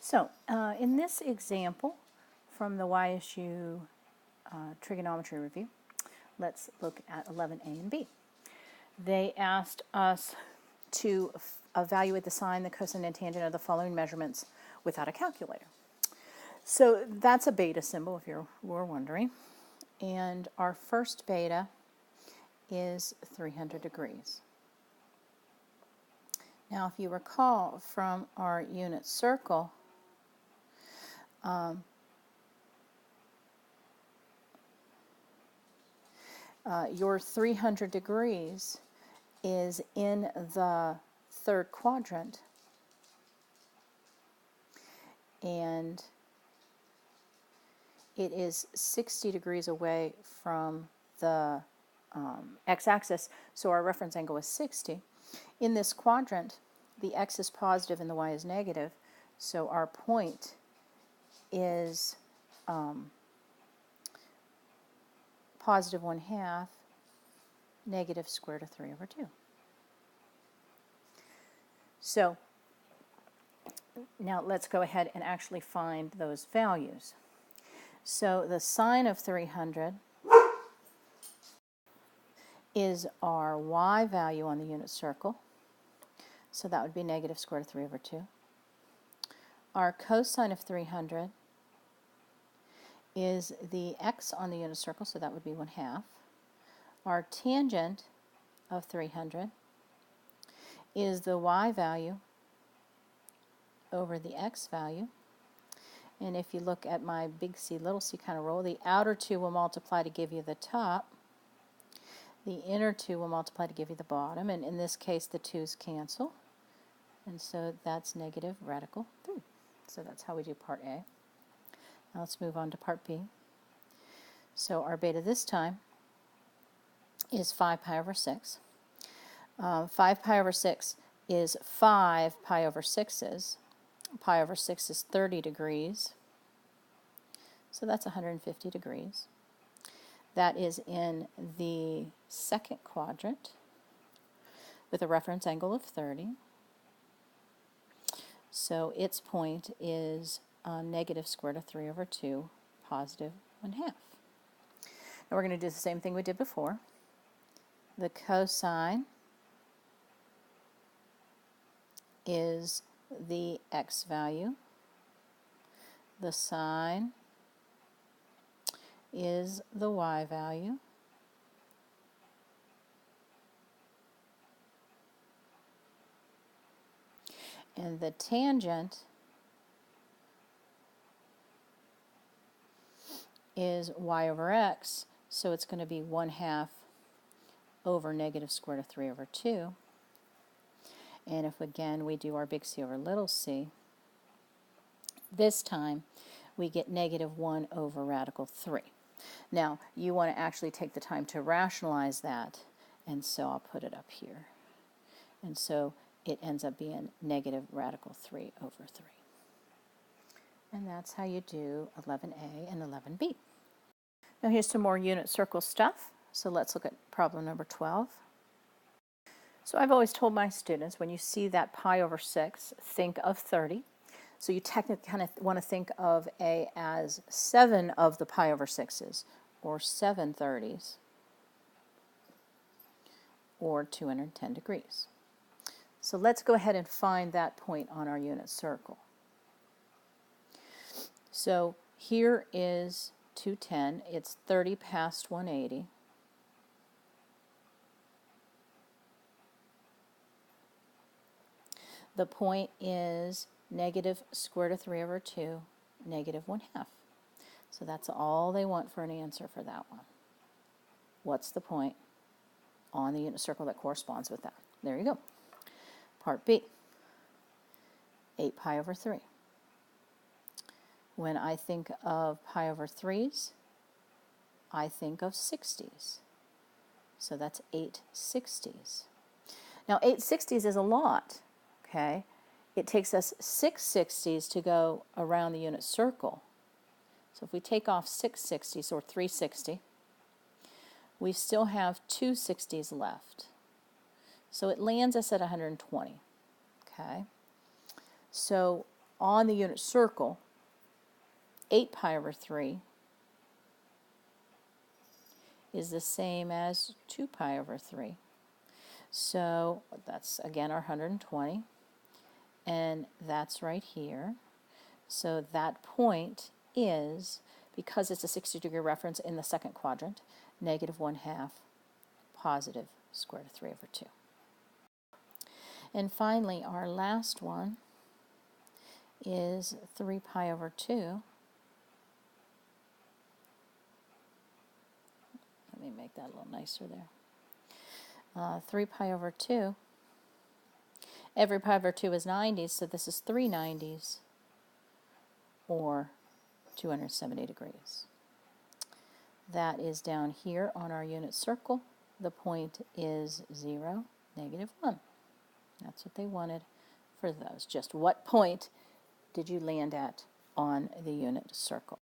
So in this example from the YSU trigonometry review, let's look at 11A and B. They asked us to evaluate the sine, the cosine, and tangent of the following measurements without a calculator. So that's a beta symbol, if you were wondering. And our first beta is 300 degrees. Now, if you recall from our unit circle, your 300 degrees is in the third quadrant, and it is 60 degrees away from the x-axis, so our reference angle is 60. In this quadrant, the x is positive and the y is negative, so our point is positive 1/2, negative square root of 3/2. So now let's go ahead and actually find those values. So the sine of 300 is our y value on the unit circle. So that would be negative square root of 3/2. Our cosine of 300 is the x on the unit circle, so that would be 1/2. Our tangent of 300 is the y value over the x value. And if you look at my big C, little c kind of rule, the outer two will multiply to give you the top. The inner two will multiply to give you the bottom. And in this case, the 2's cancel. And so that's negative radical 3. So that's how we do part A. Now let's move on to part B. So our beta this time is 5 pi over 6. 5 pi over 6 is 5 pi over 6's. Pi over 6 is 30 degrees. So that's 150 degrees. That is in the second quadrant with a reference angle of 30. So its point is negative square root of 3/2, positive 1/2. Now we're going to do the same thing we did before. The cosine is the x value. The sine is the y value. And the tangent is y over x, so it's going to be 1/2 over negative square root of 3/2. And if again we do our big C over little c, this time we get negative 1 over radical 3. Now you want to actually take the time to rationalize that, and so I'll put it up here. And so it ends up being negative radical 3/3. And that's how you do 11A and 11B. Now here's some more unit circle stuff. So let's look at problem number 12. So I've always told my students, when you see that pi over 6, think of 30. So you technically kind of want to think of A as 7 of the pi over 6's, or 7 30s, or 210 degrees. So let's go ahead and find that point on our unit circle. So here is 210. It's 30 past 180. The point is negative square root of 3/2, negative 1/2. So that's all they want for an answer for that one. What's the point on the unit circle that corresponds with that? There you go. Part B, 8 pi over 3. When I think of pi over 3's, I think of 60's. So that's 8 60's. Now 8 60's is a lot, okay? It takes us 6 60's to go around the unit circle. So if we take off 6 60's, or 360, we still have 2 60's left. So it lands us at 120, okay? So on the unit circle, 8 pi over 3 is the same as 2 pi over 3. So that's, again, our 120, and that's right here. So that point is, because it's a 60-degree reference in the second quadrant, negative 1/2 positive square root of 3 over 2. And finally, our last one is 3 pi over 2. Let me make that a little nicer there. 3 pi over 2. Every pi over 2 is 90, so this is 3 90s, or 270 degrees. That is down here on our unit circle. The point is 0, negative 1. That's what they wanted for those. Just what point did you land at on the unit circle?